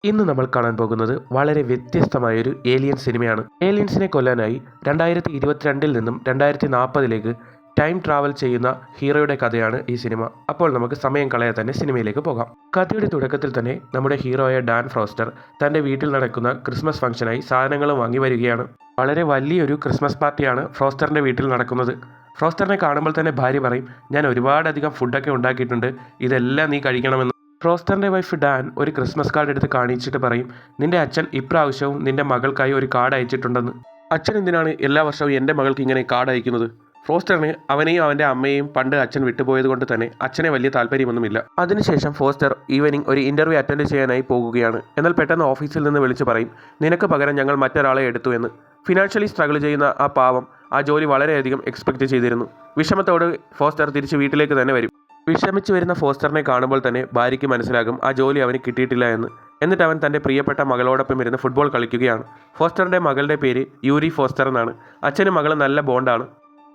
ഇന്ന് നമ്മൾ കാണാൻ പോകുന്നത് വളരെ വ്യത്യസ്തമായൊരു ഏലിയൻ സിനിമയാണ്. ഏലിയൻസിനെ കൊല്ലാനായി 2022 നിന്നും 2040 ടൈം ട്രാവൽ ചെയ്യുന്ന ഹീറോയുടെ കഥയാണ് ഈ സിനിമ. അപ്പോൾ നമുക്ക് സമയം കളയാതെ തന്നെ സിനിമയിലേക്ക് പോകാം. കഥയുടെ തുടക്കത്തിൽ തന്നെ നമ്മുടെ ഹീറോയായ ഡാൻ ഫ്രോസ്റ്റർ തൻ്റെ വീട്ടിൽ നടക്കുന്ന ക്രിസ്മസ് ഫംഗ്ഷനായി സാധനങ്ങളും വാങ്ങി വരികയാണ്. വളരെ വലിയൊരു ക്രിസ്മസ് പാർട്ടിയാണ് ഫ്രോസ്റ്ററിൻ്റെ വീട്ടിൽ നടക്കുന്നത്. ഫ്രോസ്റ്ററിനെ കാണുമ്പോൾ തന്നെ ഭാര്യ പറയും, ഞാൻ ഒരുപാടധികം ഫുഡൊക്കെ ഉണ്ടാക്കിയിട്ടുണ്ട്, ഇതെല്ലാം നീ കഴിക്കണമെന്ന്. ഫ്രോസ്റ്ററിൻ്റെ വൈഫ് ഡാൻ ഒരു ക്രിസ്മസ് കാർഡ് എടുത്ത് കാണിച്ചിട്ട് പറയും, നിന്റെ അച്ഛൻ ഇപ്രാവശ്യവും നിന്റെ മകൾക്കായി ഒരു കാർഡ് അയച്ചിട്ടുണ്ടെന്ന്. അച്ഛൻ എന്തിനാണ് എല്ലാ വർഷവും എൻ്റെ മകൾക്ക് ഇങ്ങനെ കാർഡ് അയക്കുന്നത്? ഫോസ്റ്ററിന് അവനെയും അവൻ്റെ അമ്മയെയും പണ്ട് അച്ഛൻ വിട്ടുപോയത് കൊണ്ട് തന്നെ അച്ഛനെ വലിയ താല്പര്യമൊന്നുമില്ല. അതിനുശേഷം ഫോസ്റ്റർ ഈവനിങ് ഒരു ഇൻ്റർവ്യൂ അറ്റൻഡ് ചെയ്യാനായി പോകുകയാണ്. എന്നാൽ പെട്ടെന്ന് ഓഫീസിൽ നിന്ന് വിളിച്ചു പറയും, നിനക്ക് പകരം ഞങ്ങൾ മറ്റൊരാളെ എടുത്തു എന്ന്. ഫിനാൻഷ്യലി സ്ട്രഗിൾ ചെയ്യുന്ന ആ പാവം ആ ജോലി വളരെയധികം എക്സ്പെക്റ്റ് ചെയ്തിരുന്നു. വിഷമത്തോട് ഫോസ്റ്റർ തിരിച്ച് വീട്ടിലേക്ക് തന്നെ വരും. വിഷമിച്ചു വരുന്ന ഫോസ്റ്ററിനെ കാണുമ്പോൾ തന്നെ ഭാര്യയ്ക്ക് മനസ്സിലാകും ആ ജോലി അവന് കിട്ടിയിട്ടില്ല എന്ന്. എന്നിട്ട് അവൻ തൻ്റെ പ്രിയപ്പെട്ട മകളോടൊപ്പം ഇരുന്ന് ഫുട്ബോൾ കളിക്കുകയാണ്. ഫോസ്റ്ററിൻ്റെ മകളുടെ പേര് യൂരി ഫോസ്റ്റർ എന്നാണ്. അച്ഛനും മകളും നല്ല ബോണ്ടാണ്.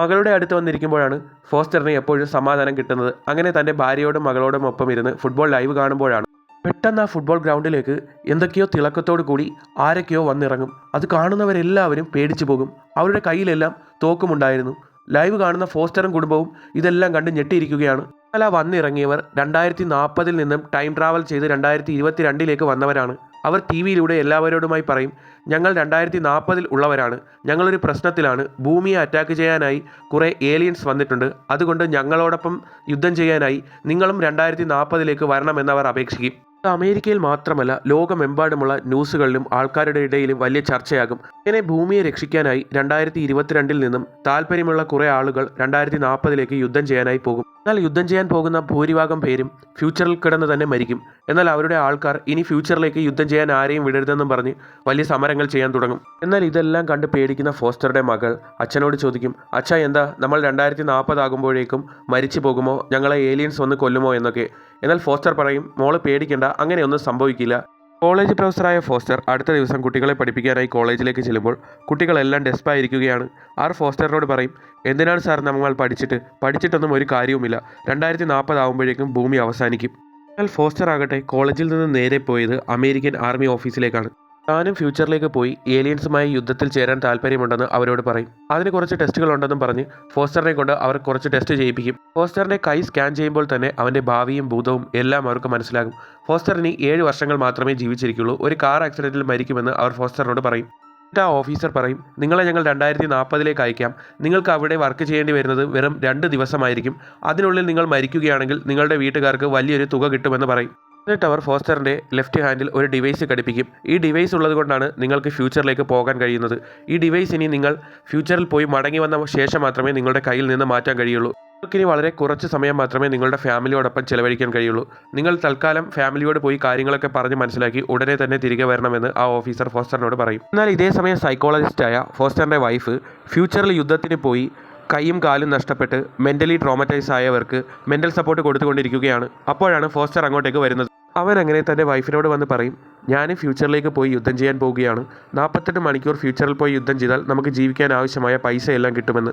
മകളുടെ അടുത്ത് വന്നിരിക്കുമ്പോഴാണ് ഫോസ്റ്ററിന് എപ്പോഴും സമാധാനം കിട്ടുന്നത്. അങ്ങനെ തൻ്റെ ഭാര്യയോടും മകളോടും ഒപ്പം ഇരുന്ന് ഫുട്ബോൾ ലൈവ് കാണുമ്പോഴാണ് പെട്ടെന്ന് ആ ഫുട്ബോൾ ഗ്രൗണ്ടിലേക്ക് എന്തൊക്കെയോ തിളക്കത്തോടു കൂടി ആരൊക്കെയോ വന്നിറങ്ങും. അത് കാണുന്നവരെല്ലാവരും പേടിച്ചു പോകും. അവരുടെ കയ്യിലെല്ലാം തോക്കുമുണ്ടായിരുന്നു. ലൈവ് കാണുന്ന ഫോസ്റ്ററും കുടുംബവും ഇതെല്ലാം കണ്ട് ഞെട്ടിയിരിക്കുകയാണ്. എന്നാൽ ആ വന്നിറങ്ങിയവർ 2040 നിന്നും ടൈം ട്രാവൽ ചെയ്ത് 2022 വന്നവരാണ്. അവർ ടി വിയിലൂടെ എല്ലാവരോടുമായി പറയും, ഞങ്ങൾ 2040 ഉള്ളവരാണ്, ഞങ്ങളൊരു പ്രശ്നത്തിലാണ്, ഭൂമിയെ അറ്റാക്ക് ചെയ്യാനായി കുറേ ഏലിയൻസ് വന്നിട്ടുണ്ട്, അതുകൊണ്ട് ഞങ്ങളോടൊപ്പം യുദ്ധം ചെയ്യാനായി നിങ്ങളും 2040 വരണമെന്നവർ അപേക്ഷിക്കും. അമേരിക്കയിൽ മാത്രമല്ല ലോകമെമ്പാടുമുള്ള ന്യൂസുകളിലും ആൾക്കാരുടെ ഇടയിലും വലിയ ചർച്ചയാകും. ഇങ്ങനെ ഭൂമിയെ രക്ഷിക്കാനായി 2022 നിന്നും താല്പര്യമുള്ള കുറേ ആളുകൾ 2040 യുദ്ധം ചെയ്യാനായി പോകും. എന്നാൽ യുദ്ധം ചെയ്യാൻ പോകുന്ന ഭൂരിഭാഗം പേരും ഫ്യൂച്ചറിൽ കിടന്ന് തന്നെ മരിക്കും. എന്നാൽ അവരുടെ ആൾക്കാർ ഇനി ഫ്യൂച്ചറിലേക്ക് യുദ്ധം ചെയ്യാൻ ആരെയും വിടരുതെന്നും പറഞ്ഞ് വലിയ സമരങ്ങൾ ചെയ്യാൻ തുടങ്ങും. എന്നാൽ ഇതെല്ലാം കണ്ട് പേടിക്കുന്ന ഫോസ്റ്ററുടെ മകൾ അച്ഛനോട് ചോദിക്കും, അച്ഛാ എന്താ നമ്മൾ 2040 ആകുമ്പോഴേക്കും മരിച്ചു പോകുമോ, ഞങ്ങളെ ഏലിയൻസ് വന്ന് കൊല്ലുമോ എന്നൊക്കെ. എന്നാൽ ഫോസ്റ്റർ പറയും, മോള് പേടിക്കേണ്ട, അങ്ങനെയൊന്നും സംഭവിക്കില്ല. കോളേജ് പ്രൊഫസറായ ഫോസ്റ്റർ അടുത്ത ദിവസം കുട്ടികളെ പഠിപ്പിക്കാനായി കോളേജിലേക്ക് ചെല്ലുമ്പോൾ കുട്ടികളെല്ലാം ഡെസ്പായിരിക്കുകയാണ്. ആർ ഫോസ്റ്ററിനോട് പറയും, എന്തിനാണ് സാർ നമ്മൾ പഠിച്ചിട്ടൊന്നും ഒരു കാര്യവുമില്ല, 2040 ആകുമ്പോഴേക്കും ഭൂമി അവസാനിക്കും. എന്നാൽ ഫോസ്റ്റർ ആകട്ടെ കോളേജിൽ നിന്ന് നേരെ പോയത് അമേരിക്കൻ ആർമി ഓഫീസിലേക്കാണ്. താനും ഫ്യൂച്ചറിലേക്ക് പോയി ഏലിയൻസുമായി യുദ്ധത്തിൽ ചേരാൻ താല്പര്യമുണ്ടെന്ന് അവരോട് പറയും. അതിന് കുറച്ച് ടെസ്റ്റുകൾ ഉണ്ടെന്നും പറഞ്ഞ് ഫോസ്റ്ററിനെ കൊണ്ട് അവർ കുറച്ച് ടെസ്റ്റ് ചെയ്യിപ്പിക്കും. ഫോസ്റ്ററിൻ്റെ കൈ സ്കാൻ ചെയ്യുമ്പോൾ തന്നെ അവൻ്റെ ഭാവിയും ഭൂതവും എല്ലാം അവർക്ക് മനസ്സിലാകും. ഫോസ്റ്ററിന് 7 വർഷങ്ങൾ മാത്രമേ ജീവിച്ചിരിക്കുള്ളൂ, ഒരു കാർ ആക്സിഡൻറ്റിൽ മരിക്കുമെന്ന് അവർ ഫോസ്റ്ററിനോട് പറയും. എന്നിട്ട് ആ ഓഫീസർ പറയും, നിങ്ങളെ ഞങ്ങൾ 2040 അയക്കാം, നിങ്ങൾക്ക് അവിടെ വർക്ക് ചെയ്യേണ്ടി വരുന്നത് വെറും 2 ദിവസമായിരിക്കും, അതിനുള്ളിൽ നിങ്ങൾ മരിക്കുകയാണെങ്കിൽ നിങ്ങളുടെ വീട്ടുകാർക്ക് വലിയൊരു തുക കിട്ടുമെന്ന് പറയും. എന്നിട്ട് അവർ ഫോസ്റ്ററിൻ്റെ ലെഫ്റ്റ് ഹാൻഡിൽ ഒരു ഡിവൈസ് ഘടിപ്പിക്കും. ഈ ഡിവൈസ് ഉള്ളത് കൊണ്ടാണ് നിങ്ങൾക്ക് ഫ്യൂച്ചറിലേക്ക് പോകാൻ കഴിയുന്നത്. ഈ ഡിവൈസ് ഇനി നിങ്ങൾ ഫ്യൂച്ചറിൽ പോയി മടങ്ങി വന്ന ശേഷം മാത്രമേ നിങ്ങളുടെ കയ്യിൽ നിന്ന് മാറ്റാൻ കഴിയുള്ളൂ. നിങ്ങൾക്കിനി വളരെ കുറച്ച് സമയം മാത്രമേ നിങ്ങളുടെ ഫാമിലിയോടൊപ്പം ചിലവഴിക്കാൻ കഴിയുള്ളൂ. നിങ്ങൾ തൽക്കാലം ഫാമിലിയോട് പോയി കാര്യങ്ങളൊക്കെ പറഞ്ഞ് മനസ്സിലാക്കി ഉടനെ തന്നെ തിരികെ വരണമെന്ന് ആ ഓഫീസർ ഫോസ്റ്ററിനോട് പറയും. എന്നാൽ ഇതേ സമയം സൈക്കോളജിസ്റ്റായ ഫോസ്റ്ററിൻ്റെ വൈഫ് ഫ്യൂച്ചറിൽ യുദ്ധത്തിന് പോയി കൈയും കാലും നഷ്ടപ്പെട്ട് മെൻ്റലി ട്രോമറ്റൈസ് ആയവർക്ക് മെൻ്റൽ സപ്പോർട്ട് കൊടുത്തുകൊണ്ടിരിക്കുകയാണ്. അപ്പോഴാണ് ഫോസ്റ്റർ അങ്ങോട്ടേക്ക് വരുന്നത്. അവൻ അങ്ങനെ തൻ്റെ വൈഫിനോട് വന്ന് പറയും, ഞാൻ ഫ്യൂച്ചറിലേക്ക് പോയി യുദ്ധം ചെയ്യാൻ പോവുകയാണ്, 48 മണിക്കൂർ ഫ്യൂച്ചറിൽ പോയി യുദ്ധം ചെയ്താൽ നമുക്ക് ജീവിക്കാൻ ആവശ്യമായ പൈസ എല്ലാം കിട്ടുമെന്ന്.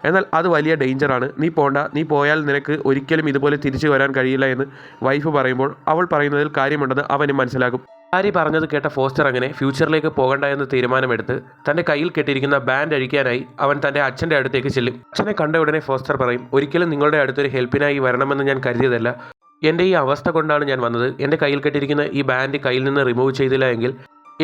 എന്നാൽ അത് വലിയ ഡേഞ്ചറാണ്, നീ പോണ്ട, നീ പോയാൽ നിനക്ക് ഒരിക്കലും ഇതുപോലെ തിരിച്ചു വരാൻ കഴിയില്ല എന്ന് വൈഫ് പറയുമ്പോൾ അവൾ പറയുന്നതിൽ കാര്യമുണ്ടെന്ന് അവനും മനസ്സിലാകും. ഭാര്യ പറഞ്ഞത് കേട്ട ഫോസ്റ്റർ അങ്ങനെ ഫ്യൂച്ചറിലേക്ക് പോകണ്ട എന്ന് തീരുമാനമെടുത്ത് തൻ്റെ കയ്യിൽ കെട്ടിയിരിക്കുന്ന ബാൻഡ് അഴിക്കാനായി അവൻ തൻ്റെ അച്ഛൻ്റെ അടുത്തേക്ക് ചെല്ലും. അച്ഛനെ കണ്ട ഉടനെ ഫോസ്റ്റർ പറയും, ഒരിക്കലും നിങ്ങളുടെ അടുത്തൊരു ഹെൽപ്പിനായി വരണമെന്ന് ഞാൻ കരുതിയതല്ല, എൻ്റെ ഈ അവസ്ഥ കൊണ്ടാണ് ഞാൻ വന്നത്. എൻ്റെ കയ്യിൽ കെട്ടിയിരിക്കുന്ന ഈ ബാൻഡ് കയ്യിൽ നിന്ന് റിമൂവ് ചെയ്തില്ല എങ്കിൽ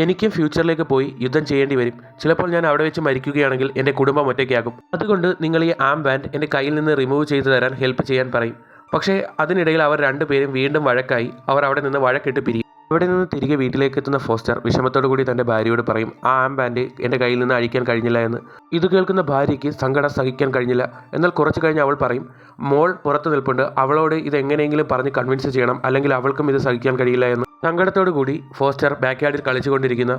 എനിക്കും ഫ്യൂച്ചറിലേക്ക് പോയി യുദ്ധം ചെയ്യേണ്ടി വരും. ചിലപ്പോൾ ഞാൻ അവിടെ വെച്ച് മരിക്കുകയാണെങ്കിൽ എൻ്റെ കുടുംബം ഒറ്റയ്ക്കാകും. അതുകൊണ്ട് നിങ്ങൾ ഈ ആം ബാൻഡ് എൻ്റെ കയ്യിൽ നിന്ന് റിമൂവ് ചെയ്തു തരാൻ ഹെൽപ്പ് ചെയ്യാൻ പറയും. പക്ഷേ അതിനിടയിൽ അവർ രണ്ടുപേരും വീണ്ടും വഴക്കായി. അവർ അവിടെ നിന്ന് വഴക്കിട്ട് പിരിയും. ഇവിടെ നിന്ന് തിരികെ വീട്ടിലേക്ക് എത്തുന്ന ഫോസ്റ്റർ വിഷമത്തോടു കൂടി തൻ്റെ ഭാര്യയോട് പറയും, ആ ആം ബാൻഡ് എൻ്റെ കയ്യിൽ നിന്ന് അഴിക്കാൻ കഴിഞ്ഞില്ല എന്ന്. ഇത് കേൾക്കുന്ന ഭാര്യയ്ക്ക് സങ്കടം സഹിക്കാൻ കഴിഞ്ഞില്ല. എന്നാൽ കുറച്ച് കഴിഞ്ഞ് അവൾ പറയും, മോൾ പുറത്ത് നിൽപ്പുണ്ട്, അവളോട് ഇത് എങ്ങനെയെങ്കിലും പറഞ്ഞ് കൺവിൻസ് ചെയ്യണം, അല്ലെങ്കിൽ അവൾക്കും ഇത് സഹിക്കാൻ കഴിയില്ല എന്ന്. സങ്കടത്തോടു കൂടി ഫോസ്റ്റർ ബാക്ക്യാർഡിൽ കളിച്ചുകൊണ്ടിരിക്കുന്ന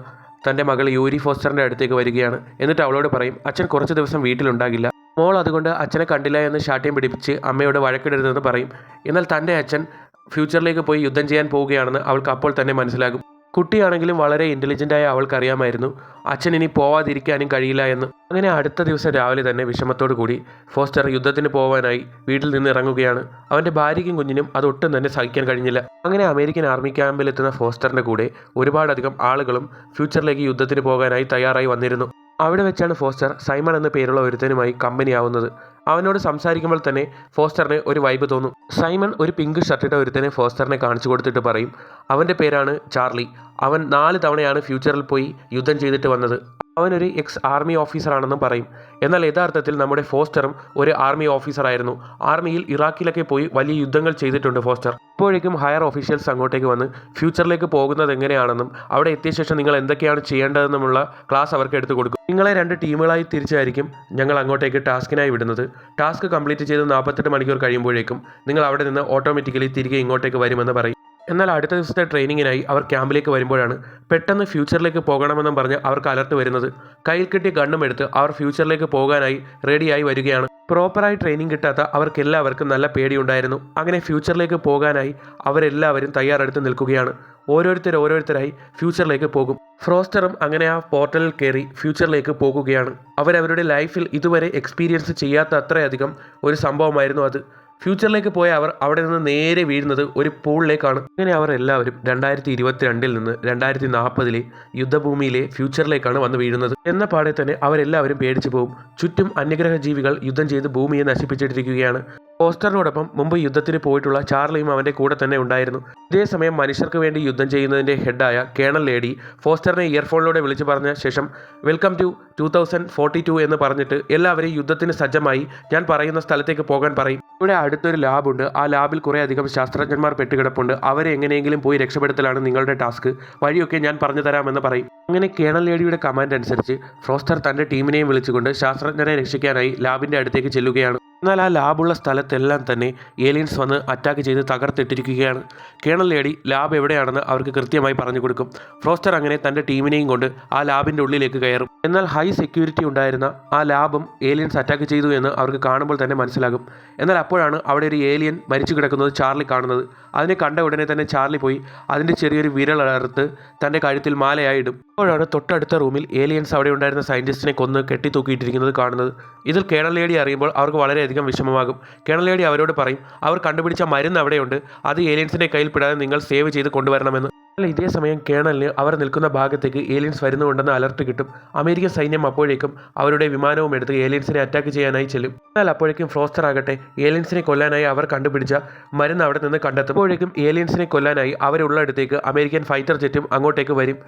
തൻ്റെ മകൾ യൂരി ഫോസ്റ്ററിൻ്റെ അടുത്തേക്ക് വരികയാണ്. എന്നിട്ട് അവളോട് പറയും, അച്ഛൻ കുറച്ച് ദിവസം വീട്ടിലുണ്ടാകില്ല. മോൾ അതുകൊണ്ട് അച്ഛനെ കണ്ടില്ല എന്ന് ശാഠ്യം പിടിപ്പിച്ച് അമ്മയോട് വഴക്കിടരുതെന്ന് പറയും. എന്നാൽ തൻ്റെ അച്ഛൻ ഫ്യൂച്ചറിലേക്ക് പോയി യുദ്ധം ചെയ്യാൻ പോവുകയാണെന്ന് അവൾക്ക് അപ്പോൾ തന്നെ മനസ്സിലാകും. കുട്ടിയാണെങ്കിലും വളരെ ഇൻ്റലിജൻ്റായ അവൾക്കറിയാമായിരുന്നു അച്ഛൻ ഇനി പോവാതിരിക്കാനും കഴിയില്ല എന്ന്. അങ്ങനെ അടുത്ത ദിവസം രാവിലെ തന്നെ വിഷമത്തോടു കൂടി ഫോസ്റ്റർ യുദ്ധത്തിന് പോകാനായി വീട്ടിൽ നിന്ന് ഇറങ്ങുകയാണ്. അവൻ്റെ ഭാര്യയ്ക്കും കുഞ്ഞിനും അതൊട്ടും തന്നെ സഹിക്കാൻ കഴിഞ്ഞില്ല. അങ്ങനെ അമേരിക്കൻ ആർമി ക്യാമ്പിലെത്തുന്ന ഫോസ്റ്ററിൻ്റെ കൂടെ ഒരുപാടധികം ആളുകളും ഫ്യൂച്ചറിലേക്ക് യുദ്ധത്തിന് പോകാനായി തയ്യാറായി വന്നിരുന്നു. അവിടെ വെച്ചാണ് ഫോസ്റ്റർ സൈമൺ എന്ന പേരുള്ള ഒരുത്തനുമായി കമ്പനിയാവുന്നത്. അവനോട് സംസാരിക്കുമ്പോൾ തന്നെ ഫോസ്റ്ററിന് ഒരു വൈബ് തോന്നും. സൈമൺ ഒരു പിങ്ക് ഷർട്ടിട്ട ഒരുത്തനെ ഫോസ്റ്ററിനെ കാണിച്ചു കൊടുത്തിട്ട് പറയും അവൻ്റെ പേരാണ് ചാർലി. അവൻ 4 തവണയാണ് ഫ്യൂച്ചറിൽ പോയി യുദ്ധം ചെയ്തിട്ട് വന്നത്. അവനൊരു എക്സ് ആർമി ഓഫീസറാണെന്നും പറയും. എന്നാൽ യഥാർത്ഥത്തിൽ നമ്മുടെ ഫോസ്റ്ററും ഒരു ആർമി ഓഫീസറായിരുന്നു. ആർമിയിൽ ഇറാഖിലൊക്കെ പോയി വലിയ യുദ്ധങ്ങൾ ചെയ്തിട്ടുണ്ട് ഫോസ്റ്റർ. ഇപ്പോഴേക്കും ഹയർ ഓഫീഷ്യൽസ് അങ്ങോട്ടേക്ക് വന്ന് ഫ്യൂച്ചറിലേക്ക് പോകുന്നത് എങ്ങനെയാണെന്നും അവിടെ എത്തിയ ശേഷം നിങ്ങൾ എന്തൊക്കെയാണ് ചെയ്യേണ്ടതെന്നുമുള്ള ക്ലാസ് അവർക്ക് എടുത്തു കൊടുക്കും. നിങ്ങളെ 2 ടീമുകളായി തിരിച്ചായിരിക്കും ഞങ്ങൾ അങ്ങോട്ടേക്ക് ടാസ്കിനായി വിടുന്നത്. ടാസ്ക് കംപ്ലീറ്റ് ചെയ്ത് 48 മണിക്കൂർ കഴിയുമ്പോഴേക്കും നിങ്ങൾ അവിടെ നിന്ന് ഓട്ടോമാറ്റിക്കലി തിരികെ ഇങ്ങോട്ടേക്ക് വരുമെന്ന് പറയും. എന്നാൽ അടുത്ത ദിവസത്തെ ട്രെയിനിങ്ങിനായി അവർ ക്യാമ്പിലേക്ക് വരുമ്പോഴാണ് പെട്ടെന്ന് ഫ്യൂച്ചറിലേക്ക് പോകണമെന്നും പറഞ്ഞ് അവർക്ക് അലർട്ട് വരുന്നത്. കയ്യിൽ കിട്ടിയ ഗണ്ണും എടുത്ത് അവർ ഫ്യൂച്ചറിലേക്ക് പോകാനായി റെഡിയായി വരികയാണ്. പ്രോപ്പറായി ട്രെയിനിങ് കിട്ടാത്ത അവർക്കെല്ലാവർക്കും നല്ല പേടിയുണ്ടായിരുന്നു. അങ്ങനെ ഫ്യൂച്ചറിലേക്ക് പോകാനായി അവരെല്ലാവരും തയ്യാറെടുത്ത് നിൽക്കുകയാണ്. ഓരോരുത്തരായി ഫ്യൂച്ചറിലേക്ക് പോകും. ഫ്രോസ്റ്ററും അങ്ങനെ ആ പോർട്ടലിൽ കയറി ഫ്യൂച്ചറിലേക്ക് പോകുകയാണ്. അവരവരുടെ ലൈഫിൽ ഇതുവരെ എക്സ്പീരിയൻസ് ചെയ്യാത്ത അത്രയധികം ഒരു സംഭവമായിരുന്നു അത്. ഫ്യൂച്ചറിലേക്ക് പോയ അവർ അവിടെ നിന്ന് നേരെ വീഴുന്നത് ഒരു പൂളിലേക്കാണ്. അങ്ങനെ അവർ എല്ലാവരും 2022 നിന്ന് 2040 യുദ്ധഭൂമിയിലെ ഫ്യൂച്ചറിലേക്കാണ് വന്ന് വീഴുന്നത്. എന്ന പാടെ തന്നെ അവരെല്ലാവരും പേടിച്ചു പോകും. ചുറ്റും അന്യഗ്രഹ ജീവികൾ യുദ്ധം ചെയ്ത് ഭൂമിയെ നശിപ്പിച്ചിട്ടിരിക്കുകയാണ്. ഫോസ്റ്ററിനോടൊപ്പം മുമ്പ് യുദ്ധത്തിന് പോയിട്ടുള്ള ചാർലിയും അവൻ്റെ കൂടെ തന്നെ ഉണ്ടായിരുന്നു. ഇതേസമയം മനുഷ്യർക്ക് വേണ്ടി യുദ്ധം ചെയ്യുന്നതിൻ്റെ ഹെഡായ കേണൽ ലേഡി ഫോസ്റ്ററിനെ ഇയർഫോണിലൂടെ വിളിച്ചു പറഞ്ഞ ശേഷം വെൽക്കം ടു 2042 എന്ന് പറഞ്ഞിട്ട് എല്ലാവരെയും യുദ്ധത്തിന് സജ്ജമായി ഞാൻ പറയുന്ന സ്ഥലത്തേക്ക് പോകാൻ പറയും. ഇവിടെ അടുത്തൊരു ലാബുണ്ട്. ആ ലാബിൽ കുറേ അധികം ശാസ്ത്രജ്ഞന്മാർ പെട്ടുകിടപ്പുണ്ട്. അവരെ എങ്ങനെയെങ്കിലും പോയി രക്ഷപ്പെടുത്തലാണ് നിങ്ങളുടെ ടാസ്ക്. വഴിയൊക്കെ ഞാൻ പറഞ്ഞു തരാമെന്ന് പറയും. അങ്ങനെ കേണൽ ലേഡിയുടെ കമാൻഡ് അനുസരിച്ച് ഫ്രോസ്റ്റർ തൻ്റെ ടീമിനെയും വിളിച്ചുകൊണ്ട് ശാസ്ത്രജ്ഞരെ രക്ഷിക്കാനായി ലാബിൻ്റെ അടുത്തേക്ക് ചെല്ലുകയാണ്. എന്നാൽ ആ ലാബുള്ള സ്ഥലത്തെല്ലാം തന്നെ ഏലിയൻസ് വന്ന് അറ്റാക്ക് ചെയ്ത് തകർത്തിട്ടിരിക്കുകയാണ്. കേണൽ ലേഡി ലാബ് എവിടെയാണെന്ന് അവർക്ക് കൃത്യമായി പറഞ്ഞു കൊടുക്കും. ഫ്രോസ്റ്റർ അങ്ങനെ തൻ്റെ ടീമിനെയും കൊണ്ട് ആ ലാബിൻ്റെ ഉള്ളിലേക്ക് കയറും. എന്നാൽ ഹൈ സെക്യൂരിറ്റി ഉണ്ടായിരുന്ന ആ ലാബും ഏലിയൻസ് അറ്റാക്ക് ചെയ്തു എന്ന് അവർക്ക് കാണുമ്പോൾ തന്നെ മനസ്സിലാകും. എന്നാൽ അപ്പോഴാണ് അവിടെ ഒരു ഏലിയൻ മരിച്ചു കിടക്കുന്നത് ചാർലി കാണുന്നത്. അതിനെ കണ്ട ഉടനെ തന്നെ ചാർലി പോയി അതിൻ്റെ ചെറിയൊരു വിരലറുത്ത് തൻ്റെ കഴുത്തിൽ മാലയായി ഇടും. അപ്പോഴാണ് തൊട്ടടുത്ത റൂമിൽ ഏലിയൻസ് അവിടെ ഉണ്ടായിരുന്ന സയൻറ്റിസ്റ്റിനെ കൊന്ന് കെട്ടിത്തൂക്കിയിട്ടിരിക്കുന്നത് കാണുന്നത്. ഇതിൽ കേണൽ ലേഡി അറിയുമ്പോൾ അവർക്ക് വളരെയധികം വിഷമമാകും. കേണൽ ലേഡി അവരോട് പറയും അവർ കണ്ടുപിടിച്ച മരുന്ന് അവിടെയുണ്ട്, അത് ഏലിയൻസിൻ്റെ കയ്യിൽ പെടാതെ നിങ്ങൾ സേവ് ചെയ്ത് കൊണ്ടുവരണമെന്ന്. എന്നാൽ ഇതേ സമയം കേണലിന് അവർ നിൽക്കുന്ന ഭാഗത്തേക്ക് ഏലിയൻസ് വരുന്നുണ്ടെന്ന് അലർട്ട് കിട്ടും. അമേരിക്കൻ സൈന്യം അപ്പോഴേക്കും അവരുടെ വിമാനവും എടുത്ത് ഏലിയൻസിനെ അറ്റാക്ക് ചെയ്യാനായി ചെല്ലും. എന്നാൽ അപ്പോഴേക്കും ഫ്രോസ്റ്റർ ആകട്ടെ ഏലിയൻസിനെ കൊല്ലാനായി അവർ കണ്ടുപിടിച്ച മരുന്ന് അവിടെ നിന്ന് കണ്ടെത്തും. അപ്പോഴേക്കും ഏലിയൻസിനെ കൊല്ലാനായി അവരുള്ളിടത്തേക്ക് അമേരിക്കൻ ഫൈറ്റർ ജെറ്റും അങ്ങോട്ടേക്ക് വരും.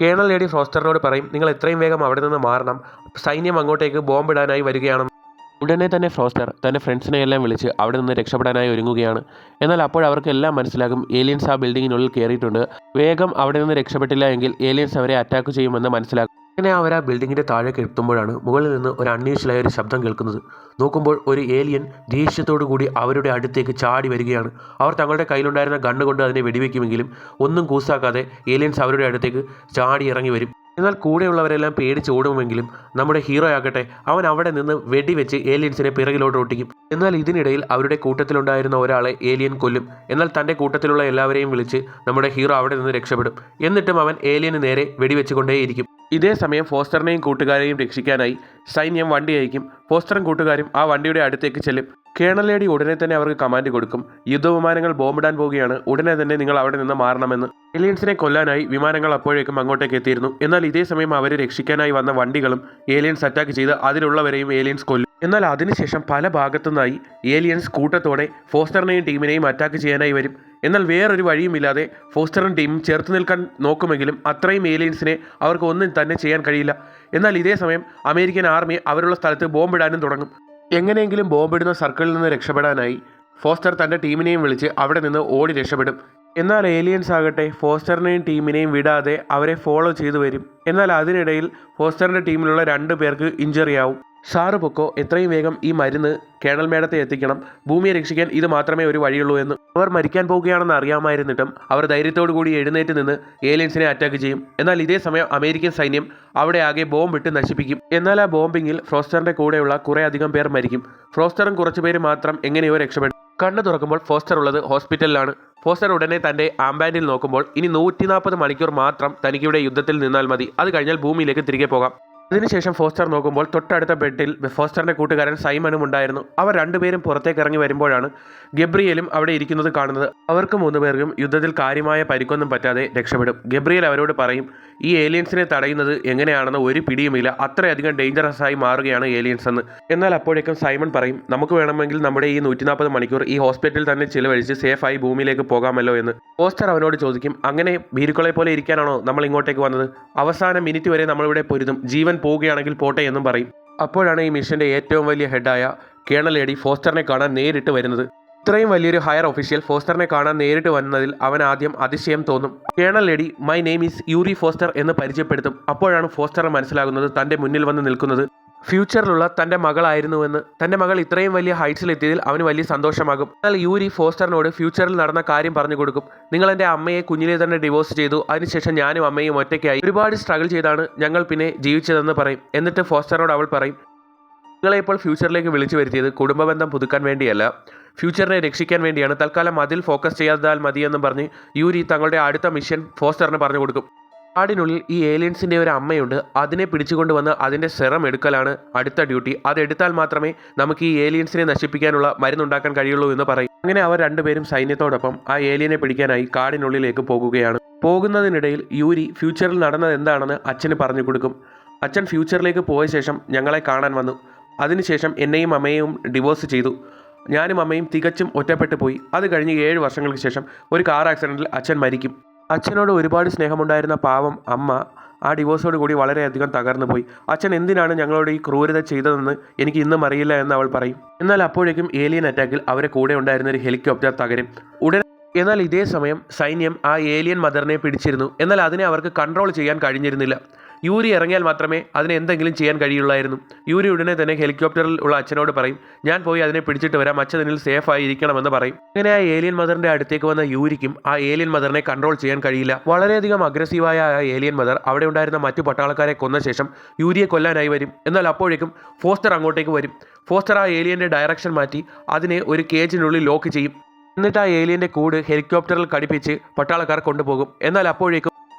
കേണൽ ലേഡി ഫ്രോസ്റ്ററിനോട് പറയും നിങ്ങൾ എത്രയും വേഗം അവിടെ നിന്ന് മാറണം, സൈന്യം അങ്ങോട്ടേക്ക് ബോംബിടാനായി വരികയാണെന്ന്. ഉടനെ തന്നെ ഫ്രോസ്റ്റർ തൻ്റെ ഫ്രണ്ട്സിനെ എല്ലാം വിളിച്ച് അവിടെ നിന്ന് രക്ഷപ്പെടാനായി ഒരുങ്ങുകയാണ്. എന്നാൽ അവർക്കെല്ലാം മനസ്സിലാകും ഏലിയൻസ് ആ ബിൽഡിങ്ങിനുള്ളിൽ കയറിയിട്ടുണ്ട്. വേഗം അവിടെ നിന്ന് രക്ഷപ്പെട്ടില്ല എങ്കിൽ ഏലിയൻസ് അവരെ അറ്റാക്ക് ചെയ്യുമെന്ന് മനസ്സിലാക്കും. അങ്ങനെ അവർ ആ ബിൽഡിങ്ങിൻ്റെ താഴേക്ക് എത്തുമ്പോഴാണ് മുകളിൽ നിന്ന് ഒരു അൺയൂഷ്വലായ ഒരു ശബ്ദം കേൾക്കുന്നത്. നോക്കുമ്പോൾ ഒരു ഏലിയൻ ദേഷ്യത്തോടു കൂടി അവരുടെ അടുത്തേക്ക് ചാടി വരികയാണ്. അവർ തങ്ങളുടെ കയ്യിലുണ്ടായിരുന്ന ഗണ്ണ് കൊണ്ട് അതിനെ വെടിവെക്കുമെങ്കിലും ഒന്നും കൂസാക്കാതെ ഏലിയൻസ് അവരുടെ അടുത്തേക്ക് ചാടി ഇറങ്ങി വരും. എന്നാൽ കൂടെയുള്ളവരെല്ലാം പേടിച്ച് ഓടുമെങ്കിലും നമ്മുടെ ഹീറോ ആകട്ടെ അവൻ അവിടെ നിന്ന് വെടിവെച്ച് ഏലിയൻസിനെ പിറകിലോട്ട് ഒട്ടിക്കും. എന്നാൽ ഇതിനിടയിൽ അവരുടെ കൂട്ടത്തിലുണ്ടായിരുന്ന ഒരാളെ ഏലിയൻ കൊല്ലും. എന്നാൽ തൻ്റെ കൂട്ടത്തിലുള്ള എല്ലാവരെയും വിളിച്ച് നമ്മുടെ ഹീറോ അവിടെ നിന്ന് രക്ഷപ്പെടും. എന്നിട്ടും അവൻ ഏലിയന് നേരെ വെടിവെച്ചുകൊണ്ടേയിരിക്കും. ഇതേ സമയം ഫോസ്റ്ററിനെയും കൂട്ടുകാരെയും രക്ഷിക്കാനായി സൈന്യം വണ്ടി അയക്കും. ഫോസ്റ്ററും കൂട്ടുകാരും ആ വണ്ടിയുടെ അടുത്തേക്ക് ചെല്ലും. കേണൽ ലേഡി ഉടനെ തന്നെ അവർക്ക് കമാൻഡ് കൊടുക്കും യുദ്ധവിമാനങ്ങൾ ബോംബിടാൻ പോവുകയാണ്, ഉടനെ തന്നെ നിങ്ങൾ അവിടെ നിന്ന് മാറണമെന്ന്. ഏലിയൻസിനെ കൊല്ലാനായി വിമാനങ്ങൾ അപ്പോഴേക്കും അങ്ങോട്ടേക്ക് എത്തിയിരുന്നു. എന്നാൽ ഇതേ സമയം അവരെ രക്ഷിക്കാനായി വന്ന വണ്ടികളും ഏലിയൻസ് അറ്റാക്ക് ചെയ്ത് അതിലുള്ളവരെയും ഏലിയൻസ് കൊല്ലും. എന്നാൽ അതിനുശേഷം പല ഭാഗത്തുനിന്നായി ഏലിയൻസ് കൂട്ടത്തോടെ ഫോസ്റ്ററിനെയും ടീമിനെയും അറ്റാക്ക് ചെയ്യാനായി വരും. എന്നാൽ വേറൊരു വഴിയുമില്ലാതെ ഫോസ്റ്ററും ടീമും ചേർത്ത് നിൽക്കാൻ നോക്കുമെങ്കിലും അത്രയും ഏലിയൻസിനെ അവർക്ക് ഒന്നും തന്നെ ചെയ്യാൻ കഴിയില്ല. എന്നാൽ ഇതേ സമയം അമേരിക്കൻ ആർമി അവരുള്ള സ്ഥലത്ത് ബോംബിടാനും തുടങ്ങും. എങ്ങനെയെങ്കിലും ബോംബിടുന്ന സർക്കിളിൽ നിന്ന് രക്ഷപ്പെടാനായി ഫോസ്റ്റർ തൻ്റെ ടീമിനെയും വിളിച്ച് അവിടെ നിന്ന് ഓടി രക്ഷപ്പെടും. എന്നാൽ ഏലിയൻസ് ആകട്ടെ ഫോസ്റ്ററിനെയും ടീമിനെയും വിടാതെ അവരെ ഫോളോ ചെയ്തു വരും. എന്നാൽ അതിനിടയിൽ ഫോസ്റ്ററിൻ്റെ ടീമിലുള്ള 2 പേർക്ക് ഇഞ്ചറി ആവും. സാറ് പൊക്കോ, എത്രയും വേഗം ഈ മരുന്ന് കേണൽ മേഡത്തെ എത്തിക്കണം, ഭൂമിയെ രക്ഷിക്കാൻ ഇത് മാത്രമേ ഒരു വഴിയുള്ളൂ എന്ന്. അവർ മരിക്കാൻ പോവുകയാണെന്ന് അറിയാമായിരുന്നിട്ടും അവർ ധൈര്യത്തോടു കൂടി എഴുന്നേറ്റ് നിന്ന് ഏലിയൻസിനെ അറ്റാക്ക് ചെയ്യും. എന്നാൽ ഇതേ സമയം അമേരിക്കൻ സൈന്യം അവിടെ ആകെ ബോംബിട്ട് നശിപ്പിക്കും. എന്നാൽ ആ ബോംബിങ്ങിൽ ഫ്രോസ്റ്ററിൻ്റെ കൂടെയുള്ള കുറേ അധികം പേർ മരിക്കും. ഫ്രോസ്റ്ററും കുറച്ചുപേര് മാത്രം എങ്ങനെയോ രക്ഷപ്പെടും. കണ്ണു തുറക്കുമ്പോൾ ഫോസ്റ്റർ ഉള്ളത് ഹോസ്പിറ്റലിലാണ്. ഫോസ്റ്റർ ഉടനെ തൻ്റെ ആംബാൻഡിൽ നോക്കുമ്പോൾ ഇനി 140 മണിക്കൂർ മാത്രം തനിക്കിവിടെ യുദ്ധത്തിൽ നിന്നാൽ മതി, അത് കഴിഞ്ഞാൽ ഭൂമിയിലേക്ക് തിരികെ പോകാം. അതിനുശേഷം ഫോസ്റ്റർ നോക്കുമ്പോൾ തൊട്ടടുത്ത ബെഡിൽ ഫോസ്റ്ററിൻ്റെ കൂട്ടുകാരൻ സൈമണും ഉണ്ടായിരുന്നു. അവർ രണ്ടുപേരും പുറത്തേക്ക് ഇറങ്ങി വരുമ്പോഴാണ് ഗബ്രിയേലും അവിടെ ഇരിക്കുന്നത് കാണുന്നത്. അവർക്ക് 3 പേർക്കും യുദ്ധത്തിൽ കാര്യമായ പരിക്കൊന്നും പറ്റാതെ രക്ഷപ്പെടും. ഗബ്രിയേൽ അവരോട് പറയും, ഈ ഏലിയൻസിനെ തടയുന്നത് എങ്ങനെയാണെന്ന് ഒരു പിടിയുമില്ല, അത്രയധികം ഡേഞ്ചറസ് ആയി മാറുകയാണ് ഏലിയൻസ് എന്ന്. എന്നാൽ അപ്പോഴേക്കും സൈമൺ പറയും, നമുക്ക് വേണമെങ്കിൽ നമ്മുടെ ഈ 140 മണിക്കൂർ ഈ ഹോസ്പിറ്റലിൽ തന്നെ ചിലവഴിച്ച് സേഫായി ഭൂമിയിലേക്ക് പോകാമല്ലോ എന്ന്. ഫോസ്റ്റർ അവനോട് ചോദിക്കും, അങ്ങനെ ഭീരുക്കളെ പോലെ ഇരിക്കാനാണോ നമ്മൾ ഇങ്ങോട്ടേക്ക് വന്നത്? അവസാന മിനിറ്റ് വരെ നമ്മളിവിടെ പൊരുതും, ജീവൻ പോവുകയാണെങ്കിൽ പോട്ടെ എന്നും പറയും. അപ്പോഴാണ് ഈ മിഷന്റെ ഏറ്റവും വലിയ ഹെഡായ കേണൽ എഡി ഫോസ്റ്ററിനെ കാണാൻ നേരിട്ട് വരുന്നത്. ഇത്രയും വലിയൊരു ഹയർ ഒഫീഷ്യൽ ഫോസ്റ്ററിനെ കാണാൻ നേരിട്ട് വന്നതിൽ അവൻ ആദ്യം അതിശയം തോന്നും. Colonel Eddie my name is Yuri Foster എന്ന് പരിചയപ്പെടുത്തും. അപ്പോഴാണ് ഫോസ്റ്ററിന് മനസ്സിലാകുന്നത് തൻ്റെ മുന്നിൽ വന്ന് നിൽക്കുന്നത് ഫ്യൂച്ചറിലുള്ള തൻ്റെ മകളായിരുന്നുവെന്ന്. തൻ്റെ മകൾ ഇത്രയും വലിയ ഹൈറ്റ്സിലെത്തിയതിൽ അവന് വലിയ സന്തോഷമാകും. എന്നാൽ യൂരി ഫോസ്റ്ററിനോട് ഫ്യൂച്ചറിൽ നടന്ന കാര്യം പറഞ്ഞു കൊടുക്കും. നിങ്ങൾ എൻ്റെ അമ്മയെ കുഞ്ഞിലെ തന്നെ ഡിവോഴ്സ് ചെയ്തു, അതിനുശേഷം ഞാനും അമ്മയും ഒറ്റയ്ക്കായി ഒരുപാട് സ്ട്രഗിൾ ചെയ്താണ് ഞങ്ങൾ പിന്നെ ജീവിച്ചതെന്ന് പറയും. എന്നിട്ട് ഫോസ്റ്ററിനോട് അവൾ പറയും, നിങ്ങളെ ഇപ്പോൾ ഫ്യൂച്ചറിലേക്ക് വിളിച്ചു വരുത്തിയത് കുടുംബബന്ധം പുതുക്കാൻ വേണ്ടിയല്ല, ഫ്യൂച്ചറിനെ രക്ഷിക്കാൻ വേണ്ടിയാണ്. തൽക്കാലം അതിൽ ഫോക്കസ് ചെയ്യാതാൽ മതിയെന്നും പറഞ്ഞ് യൂരി തങ്ങളുടെ അടുത്ത മിഷൻ ഫോസ്റ്ററിന് പറഞ്ഞു കൊടുക്കും. കാടിനുള്ളിൽ ഈ ഏലിയൻസിൻ്റെ ഒരു അമ്മയുണ്ട്, അതിനെ പിടിച്ചുകൊണ്ട് വന്ന് അതിൻ്റെ സെറം എടുക്കലാണ് അടുത്ത ഡ്യൂട്ടി. അതെടുത്താൽ മാത്രമേ നമുക്ക് ഈ ഏലിയൻസിനെ നശിപ്പിക്കാനുള്ള മരുന്നുണ്ടാക്കാൻ കഴിയുള്ളൂ എന്ന് പറയും. അങ്ങനെ അവർ രണ്ടുപേരും സൈന്യത്തോടൊപ്പം ആ ഏലിയനെ പിടിക്കാനായി കാടിനുള്ളിലേക്ക് പോകുകയാണ്. പോകുന്നതിനിടയിൽ യൂരി ഫ്യൂച്ചറിൽ നടന്നത് എന്താണെന്ന് അച്ഛന് പറഞ്ഞു കൊടുക്കും. അച്ഛൻ ഫ്യൂച്ചറിലേക്ക് പോയ ശേഷം ഞങ്ങളെ കാണാൻ വന്നു. അതിനുശേഷം എന്നെയും അമ്മയെയും ഡിവോഴ്സ് ചെയ്തു. ഞാനും അമ്മയും തികച്ചും ഒറ്റപ്പെട്ടു പോയി. അത് കഴിഞ്ഞ് 7 വർഷങ്ങൾക്ക് ശേഷം ഒരു കാർ ആക്സിഡൻറ്റിൽ അച്ഛൻ മരിക്കും. അച്ഛനോട് ഒരുപാട് സ്നേഹമുണ്ടായിരുന്ന പാവം അമ്മ ആ ഡിവോഴ്സോട് കൂടി വളരെയധികം തകർന്നു പോയി. അച്ഛൻ എന്തിനാണ് ഞങ്ങളോട് ഈ ക്രൂരത ചെയ്തതെന്ന് എനിക്ക് ഇന്നും അറിയില്ല എന്ന് അവൾ പറയും. എന്നാൽ അപ്പോഴേക്കും ഏലിയൻ അറ്റാക്കിൽ അവരെ കൂടെ ഉണ്ടായിരുന്ന ഒരു ഹെലികോപ്റ്റർ തകരും. എന്നാൽ ഇതേ സമയം സൈന്യം ആ ഏലിയൻ മദറിനെ പിടിച്ചിരുന്നു. എന്നാൽ അതിനെ അവർക്ക് കൺട്രോൾ ചെയ്യാൻ കഴിഞ്ഞിരുന്നില്ല. യൂരി ഇറങ്ങിയാൽ മാത്രമേ അതിനെ എന്തെങ്കിലും ചെയ്യാൻ കഴിയുള്ളായിരുന്നു. യൂരി ഉടനെ തന്നെ ഹെലികോപ്റ്ററിൽ ഉള്ള അച്ഛനോട് പറയും, ഞാൻ പോയി അതിനെ പിടിച്ചിട്ട് വരാം, അച്ഛൻ അതിൽ സേഫായി ഇരിക്കണമെന്ന് പറയും. അങ്ങനെ ആ ഏലിയൻ മദറിന്റെ അടുത്തേക്ക് വന്ന യൂരിക്കും ആ ഏലിയൻ മദറിനെ കൺട്രോൾ ചെയ്യാൻ കഴിയില്ല. വളരെയധികം അഗ്രസീവായ ആ ഏലിയൻ മദർ അവിടെ ഉണ്ടായിരുന്ന മറ്റു പട്ടാളക്കാരെ കൊന്ന ശേഷം യൂരിയെ കൊല്ലാനായി വരും. എന്നാൽ അപ്പോഴേക്കും ഫോസ്റ്റർ അങ്ങോട്ടേക്ക് വരും. ഫോസ്റ്റർ ആ ഏലിയന്റെ ഡയറക്ഷൻ മാറ്റി അതിനെ ഒരു കേജിനുള്ളിൽ ലോക്ക് ചെയ്യും. എന്നിട്ട് ആ ഏലിയന്റെ കൂട് ഹെലികോപ്റ്ററിൽ ഘടിപ്പിച്ച് പട്ടാളക്കാർ കൊണ്ടുപോകും. എന്നാൽ അപ്പോഴേക്കും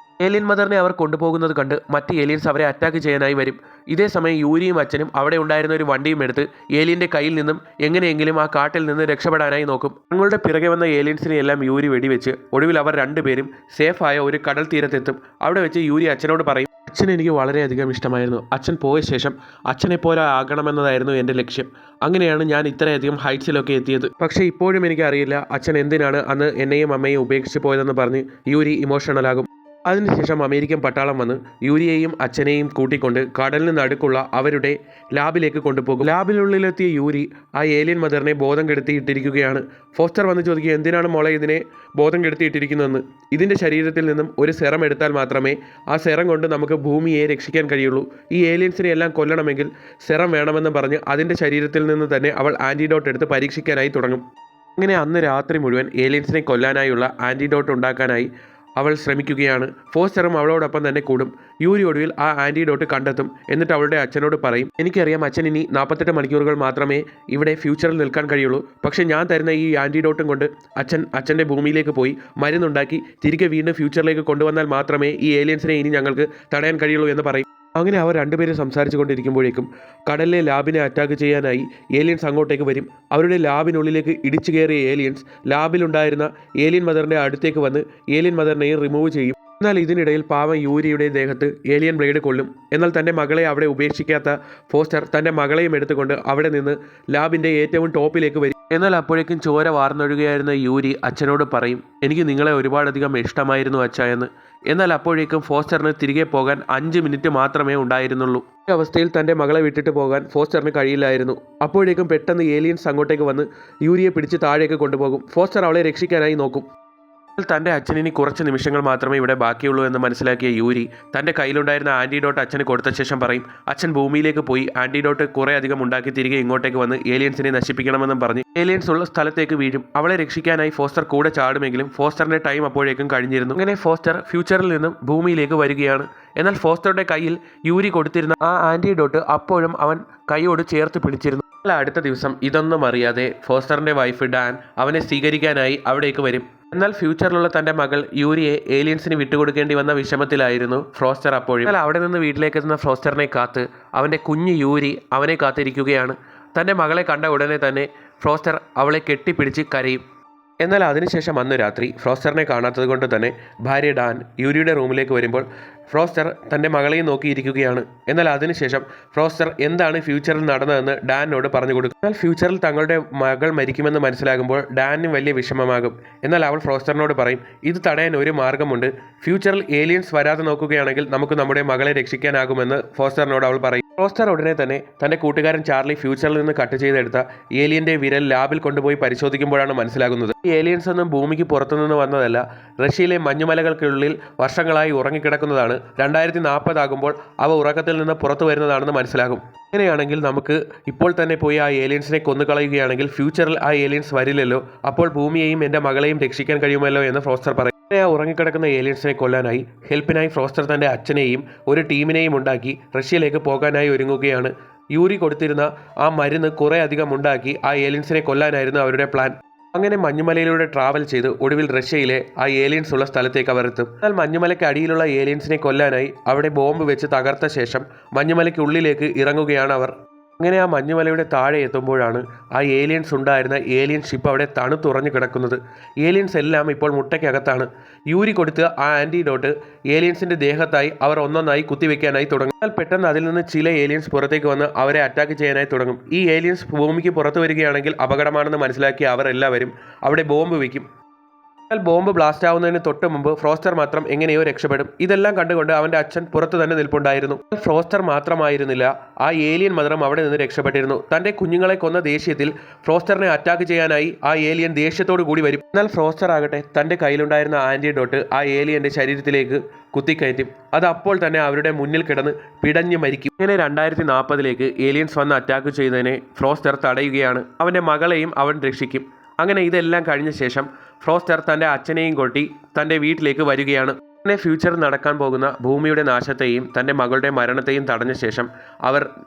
ഏലിയൻ മദറിനെ അവർ കൊണ്ടുപോകുന്നത് കണ്ട് മറ്റ് ഏലിയൻസ് അവരെ അറ്റാക്ക് ചെയ്യാനായി വരും. ഇതേ സമയം യൂരിയും അച്ഛനും അവിടെ ഉണ്ടായിരുന്ന ഒരു വണ്ടിയും എടുത്ത് ഏലിയന്റെ കയ്യിൽ നിന്നും എങ്ങനെയെങ്കിലും ആ കാട്ടിൽ നിന്ന് രക്ഷപ്പെടാനായി നോക്കും. തങ്ങളുടെ പിറകെ വന്ന ഏലിയൻസിനെ എല്ലാം യൂരി വെടിവെച്ച് ഒടുവിൽ അവർ രണ്ടുപേരും സേഫായ ഒരു കടൽ തീരത്തെത്തും. അവിടെ വെച്ച് യൂരി അച്ഛനോട് പറയും, അച്ഛൻ എനിക്ക് വളരെയധികം ഇഷ്ടമായിരുന്നു. അച്ഛൻ പോയ ശേഷം അച്ഛനെപ്പോലെ ആകണമെന്നതായിരുന്നു എൻ്റെ ലക്ഷ്യം. അങ്ങനെയാണ് ഞാൻ ഇത്രയധികം ഹൈറ്റ്സിലൊക്കെ എത്തിയത്. പക്ഷേ ഇപ്പോഴും എനിക്കറിയില്ല അച്ഛൻ എന്തിനാണ് അന്ന് എന്നെയും അമ്മയും ഉപേക്ഷിച്ച് പോയതെന്ന് പറഞ്ഞ് യൂരി ഇമോഷണലാകും. അതിനുശേഷം അമേരിക്കൻ പട്ടാളം വന്ന് യൂരിയെയും അച്ഛനെയും കൂട്ടിക്കൊണ്ട് കടലിന് നടുക്കുള്ള അവരുടെ ലാബിലേക്ക് കൊണ്ടുപോകും. ലാബിനുള്ളിലെത്തിയ യൂരി ആ ഏലിയൻ മദറിനെ ബോധം കെടുത്തിയിട്ടിരിക്കുകയാണ്. ഫോസ്റ്റർ വന്ന് ചോദിക്കുക, എന്തിനാണ് മോളെ ഇതിനെ ബോധം കെടുത്തിയിട്ടിരിക്കുന്നതെന്ന്. ഇതിൻ്റെ ശരീരത്തിൽ നിന്നും ഒരു സെറം എടുത്താൽ മാത്രമേ ആ സെറം കൊണ്ട് നമുക്ക് ഭൂമിയെ രക്ഷിക്കാൻ കഴിയുള്ളൂ. ഈ ഏലിയൻസിനെ എല്ലാം കൊല്ലണമെങ്കിൽ സെറം വേണമെന്ന് പറഞ്ഞ് അതിൻ്റെ ശരീരത്തിൽ നിന്ന് തന്നെ അവൾ ആൻറ്റിഡോട്ട് എടുത്ത് പരീക്ഷിക്കാനായി തുടങ്ങും. അങ്ങനെ അന്ന് രാത്രി മുഴുവൻ ഏലിയൻസിനെ കൊല്ലാനായുള്ള ആൻറ്റിഡോട്ട് ഉണ്ടാക്കാനായി അവൾ ശ്രമിക്കുകയാണ്. ഫോസ്റ്ററും അവളോടൊപ്പം തന്നെ കൂടും. യൂരി ഒടുവിൽ ആ ആൻറ്റിഡോട്ട് കണ്ടെത്തും. എന്നിട്ട് അവളുടെ അച്ഛനോട് പറയും, എനിക്കറിയാം അച്ഛൻ ഇനി 48 മണിക്കൂറുകൾ മാത്രമേ ഇവിടെ ഫ്യൂച്ചറിൽ നിൽക്കാൻ കഴിയുള്ളൂ. പക്ഷേ ഞാൻ തരുന്ന ഈ ആൻറ്റിഡോട്ടും കൊണ്ട് അച്ഛൻ്റെ ഭൂമിയിലേക്ക് പോയി മരുന്നുണ്ടാക്കി തിരികെ വീണ്ടും ഫ്യൂച്ചറിലേക്ക് കൊണ്ടുവന്നാൽ മാത്രമേ ഈ ഏലിയൻസിനെ ഇനി ഞങ്ങൾക്ക് തടയാൻ കഴിയുള്ളൂ എന്ന് പറയും. അങ്ങനെ അവർ രണ്ടുപേരും സംസാരിച്ചു കൊണ്ടിരിക്കുമ്പോഴേക്കും കടലിലെ ലാബിനെ അറ്റാക്ക് ചെയ്യാനായി ഏലിയൻസ് അങ്ങോട്ടേക്ക് വരും. അവരുടെ ലാബിനുള്ളിലേക്ക് ഇടിച്ചു കയറിയ ഏലിയൻസ് ലാബിലുണ്ടായിരുന്ന ഏലിയൻ മദറിൻ്റെ അടുത്തേക്ക് വന്ന് ഏലിയൻ മദറിനെയും റിമൂവ് ചെയ്യും. എന്നാൽ ഇതിനിടയിൽ പാവം യൂരിയുടെ ദേഹത്ത് ഏലിയൻ ബ്ലേഡ് കൊള്ളും. എന്നാൽ തൻ്റെ മകളെ അവിടെ ഉപേക്ഷിക്കാത്ത ഫോസ്റ്റർ തൻ്റെ മകളെയും എടുത്തുകൊണ്ട് അവിടെ നിന്ന് ലാബിൻ്റെ ഏറ്റവും ടോപ്പിലേക്ക് വരും. എന്നാൽ അപ്പോഴേക്കും ചോര വാർന്നൊഴുകയായിരുന്ന യൂരി അച്ഛനോട് പറയും, എനിക്ക് നിങ്ങളെ ഒരുപാടധികം ഇഷ്ടമായിരുന്നു അച്ഛ എന്ന്. എന്നാൽ അപ്പോഴേക്കും ഫോസ്റ്ററിന് തിരികെ പോകാൻ 5 മിനിറ്റ് മാത്രമേ ഉണ്ടായിരുന്നുള്ളൂ. ഈ അവസ്ഥയിൽ തൻ്റെ മകളെ വിട്ടിട്ട് പോകാൻ ഫോസ്റ്ററിന് കഴിയില്ലായിരുന്നു. അപ്പോഴേക്കും പെട്ടെന്ന് ഏലിയൻസ് അങ്ങോട്ടേക്ക് വന്ന് യൂരിയെ പിടിച്ച് താഴേക്ക് കൊണ്ടുപോകും. ഫോസ്റ്റർ അവളെ രക്ഷിക്കാനായി നോക്കും. തൻ്റെ അച്ഛനിനി കുറച്ച് നിമിഷങ്ങൾ മാത്രമേ ഇവിടെ ബാക്കിയുള്ളൂ എന്ന് മനസ്സിലാക്കിയ യൂരി തൻ്റെ കയ്യിലുണ്ടായിരുന്ന ആൻറ്റിഡോട്ട് അച്ഛന് കൊടുത്ത ശേഷം പറയും, അച്ഛൻ ഭൂമിയിലേക്ക് പോയി ആൻറ്റിഡോട്ട് കുറേ അധികം ഉണ്ടാക്കി തിരികെ ഇങ്ങോട്ടേക്ക് വന്ന് ഏലിയൻസിനെ നശിപ്പിക്കണമെന്നും പറഞ്ഞ് ഏലിയൻസ് ഉള്ള സ്ഥലത്തേക്ക് വീഴും. അവളെ രക്ഷിക്കാനായി ഫോസ്റ്റർ കൂടെ ചാടുമെങ്കിലും ഫോസ്റ്ററിൻ്റെ ടൈം അപ്പോഴേക്കും കഴിഞ്ഞിരുന്നു. അങ്ങനെ ഫോസ്റ്റർ ഫ്യൂച്ചറിൽ നിന്നും ഭൂമിയിലേക്ക് വരികയാണ്. എന്നാൽ ഫോസ്റ്ററുടെ കയ്യിൽ യൂരി കൊടുത്തിരുന്ന ആ ആൻറ്റിഡോട്ട് അപ്പോഴും അവൻ കൈയോട് ചേർത്ത് പിടിച്ചിരുന്നു. എന്നാൽ അടുത്ത ദിവസം ഇതൊന്നും അറിയാതെ ഫോസ്റ്ററിൻ്റെ വൈഫ് ഡാൻ അവനെ സ്വീകരിക്കാനായി അവിടേക്ക് വരും. എന്നാൽ ഫ്യൂച്ചറിലുള്ള തൻ്റെ മകൾ യൂരിയെ ഏലിയൻസിന് വിട്ടുകൊടുക്കേണ്ടി വന്ന വിഷമത്തിലായിരുന്നു ഫ്രോസ്റ്റർ അപ്പോഴും. എന്നാൽ അവിടെ നിന്ന് വീട്ടിലേക്ക് എത്തുന്ന ഫ്രോസ്റ്ററിനെ കാത്ത് അവൻ്റെ കുഞ്ഞ് യൂരി അവനെ കാത്തിരിക്കുകയാണ്. തൻ്റെ മകളെ കണ്ട ഉടനെ തന്നെ ഫ്രോസ്റ്റർ അവളെ കെട്ടിപ്പിടിച്ച് കരയും. എന്നാൽ അതിനുശേഷം അന്ന് രാത്രി ഫ്രോസ്റ്ററിനെ കാണാത്തത് കൊണ്ട് തന്നെ ഭാര്യ ഡാൻ യൂരിയുടെ റൂമിലേക്ക് വരുമ്പോൾ ഫ്രോസ്റ്റർ തൻ്റെ മകളെയും നോക്കിയിരിക്കുകയാണ്. എന്നാൽ അതിനുശേഷം ഫ്രോസ്റ്റർ എന്താണ് ഫ്യൂച്ചറിൽ നടന്നതെന്ന് ഡാനിനോട് പറഞ്ഞു കൊടുക്കും. എന്നാൽ ഫ്യൂച്ചറിൽ തങ്ങളുടെ മകൾ മരിക്കുമെന്ന് മനസ്സിലാകുമ്പോൾ ഡാനിന് വലിയ വിഷമമാകും. എന്നാൽ അവൾ ഫ്രോസ്റ്ററിനോട് പറയും, ഇത് തടയാൻ ഒരു മാർഗമുണ്ട്. ഫ്യൂച്ചറിൽ ഏലിയൻസ് വരാതെ നോക്കുകയാണെങ്കിൽ നമുക്ക് നമ്മുടെ മകളെ രക്ഷിക്കാനാകുമെന്ന് ഫ്രോസ്റ്ററിനോട് അവൾ പറയും. ഫ്രോസ്റ്റർ ഉടനെ തന്നെ തൻ്റെ കൂട്ടുകാരൻ ചാർലി ഫ്യൂച്ചറിൽ നിന്ന് കട്ട് ചെയ്തെടുത്ത ഏലിയൻ്റെ വിരൽ ലാബിൽ കൊണ്ടുപോയി പരിശോധിക്കുമ്പോഴാണ് മനസ്സിലാകുന്നത് ഈ ഏലിയൻസ് ഒന്നും ഭൂമിക്ക് പുറത്തുനിന്ന് വന്നതല്ല, റഷ്യയിലെ മഞ്ഞുമലകൾക്കുള്ളിൽ വർഷങ്ങളായി ഉറങ്ങിക്കിടക്കുന്നതാണ്. 2040 ആകുമ്പോൾ അവ ഉറക്കത്തിൽ നിന്ന് പുറത്തു വരുന്നതാണെന്ന് മനസ്സിലാകും. അങ്ങനെയാണെങ്കിൽ നമുക്ക് ഇപ്പോൾ തന്നെ പോയി ആ ഏലിയൻസിനെ കൊന്നുകളയുകയാണെങ്കിൽ ഫ്യൂച്ചറിൽ ആ ഏലിയൻസ് വരില്ലല്ലോ, അപ്പോൾ ഭൂമിയെയും എൻ്റെ മകളെയും രക്ഷിക്കാൻ കഴിയുമല്ലോ എന്ന് ഫ്രോസ്റ്റർ പറയും. ആ ഉറങ്ങിക്കിടക്കുന്ന ഏലിയൻസിനെ കൊല്ലാനായി ഹെൽപ്പിനായി ഫ്രോസ്റ്റർ തൻ്റെ അച്ഛനെയും ഒരു ടീമിനെയും ഉണ്ടാക്കി റഷ്യയിലേക്ക് പോകാനായി ഒരുങ്ങുകയാണ്. യൂരി കൊടുത്തിരുന്ന ആ മരുന്ന് കുറേ അധികം ഉണ്ടാക്കി ആ ഏലിയൻസിനെ കൊല്ലാനായിരുന്നു അവരുടെ പ്ലാൻ. അങ്ങനെ മഞ്ഞുമലയിലൂടെ ട്രാവൽ ചെയ്ത് ഒടുവിൽ റഷ്യയിലെ ആ ഏലിയൻസ് ഉള്ള സ്ഥലത്തേക്ക് അവർ എത്തും. എന്നാൽ മഞ്ഞുമലയ്ക്ക് അടിയിലുള്ള ഏലിയൻസിനെ കൊല്ലാനായി അവിടെ ബോംബ് വെച്ച് തകർത്ത ശേഷം മഞ്ഞുമലയ്ക്കുള്ളിലേക്ക് ഇറങ്ങുകയാണ് അവർ. അങ്ങനെ ആ മഞ്ഞുമലയുടെ താഴെ എത്തുമ്പോഴാണ് ആ ഏലിയൻസ് ഉണ്ടായിരുന്ന ഏലിയൻ ഷിപ്പ് അവിടെ തണുത്തുറഞ്ഞു കിടക്കുന്നത്. ഏലിയൻസ് എല്ലാം ഇപ്പോൾ മുട്ടയ്ക്കകത്താണ്. യൂരി കൊടുത്ത് ആ ആൻറ്റിഡോട്ട് ഏലിയൻസിൻ്റെ ദേഹത്തായി അവർ ഒന്നൊന്നായി കുത്തിവെക്കാനായി തുടങ്ങും. എന്നാൽ പെട്ടെന്ന് അതിൽ നിന്ന് ചില ഏലിയൻസ് പുറത്തേക്ക് വന്ന് അവരെ അറ്റാക്ക് ചെയ്യാനായി തുടങ്ങും. ഈ ഏലിയൻസ് ഭൂമിക്ക് പുറത്തു വരികയാണെങ്കിൽ അപകടമാണെന്ന് മനസ്സിലാക്കി അവർ എല്ലാവരും അവിടെ ബോംബ് വയ്ക്കും. എന്നാൽ ബോംബ് ബ്ലാസ്റ്റ് ആവുന്നതിന് തൊട്ട് മുമ്പ് ഫ്രോസ്റ്റർ മാത്രം എങ്ങനെയോ രക്ഷപ്പെടും. ഇതെല്ലാം കണ്ടുകൊണ്ട് അവൻ്റെ അച്ഛൻ പുറത്തു തന്നെ നിൽപ്പുണ്ടായിരുന്നു. ഫ്രോസ്റ്റർ മാത്രമായിരുന്നില്ല, ആ ഏലിയൻ മദറും അവിടെ നിന്ന് രക്ഷപ്പെട്ടിരുന്നു. തൻ്റെ കുഞ്ഞുങ്ങളെ കൊന്ന ദേഷ്യത്തിൽ ഫ്രോസ്റ്ററിനെ അറ്റാക്ക് ചെയ്യാനായി ആ ഏലിയൻ ദേഷ്യത്തോടു കൂടി വരും. എന്നാൽ ഫ്രോസ്റ്റർ ആകട്ടെ തൻ്റെ കയ്യിലുണ്ടായിരുന്ന ആൻറ്റിഡോട്ട് ആ ഏലിയൻ്റെ ശരീരത്തിലേക്ക് കുത്തിക്കയറ്റും. അത് അപ്പോൾ തന്നെ അവരുടെ മുന്നിൽ കിടന്ന് പിടഞ്ഞു മരിക്കും. ഇങ്ങനെ 2040 ഏലിയൻസ് വന്ന് അറ്റാക്ക് ചെയ്യുന്നതിനെ ഫ്രോസ്റ്റർ തടയുകയാണ്. അവൻ്റെ മകളെയും അവൻ രക്ഷിക്കും. അങ്ങനെ ഇതെല്ലാം കഴിഞ്ഞ ശേഷം ഫ്രോസ്റ്റർ തൻ്റെ അച്ഛനെയും കൊട്ടി തൻ്റെ വീട്ടിലേക്ക് വരികയാണ്. അങ്ങനെ ഫ്യൂച്ചറിൽ നടക്കാൻ പോകുന്ന ഭൂമിയുടെ നാശത്തെയും തൻ്റെ മകളുടെ മരണത്തെയും തടഞ്ഞ ശേഷം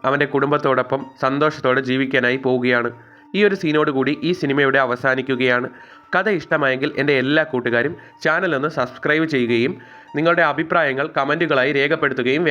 അവൻ്റെ കുടുംബത്തോടൊപ്പം സന്തോഷത്തോടെ ജീവിക്കാനായി പോവുകയാണ്. ഈ ഒരു സീനോടുകൂടി ഈ സിനിമയുടെ അവസാനിക്കുകയാണ്. കഥ ഇഷ്ടമായെങ്കിൽ എൻ്റെ എല്ലാ കൂട്ടുകാരും ചാനലൊന്ന് സബ്സ്ക്രൈബ് ചെയ്യുകയും നിങ്ങളുടെ അഭിപ്രായങ്ങൾ കമൻറ്റുകളായി രേഖപ്പെടുത്തുകയും വേണം.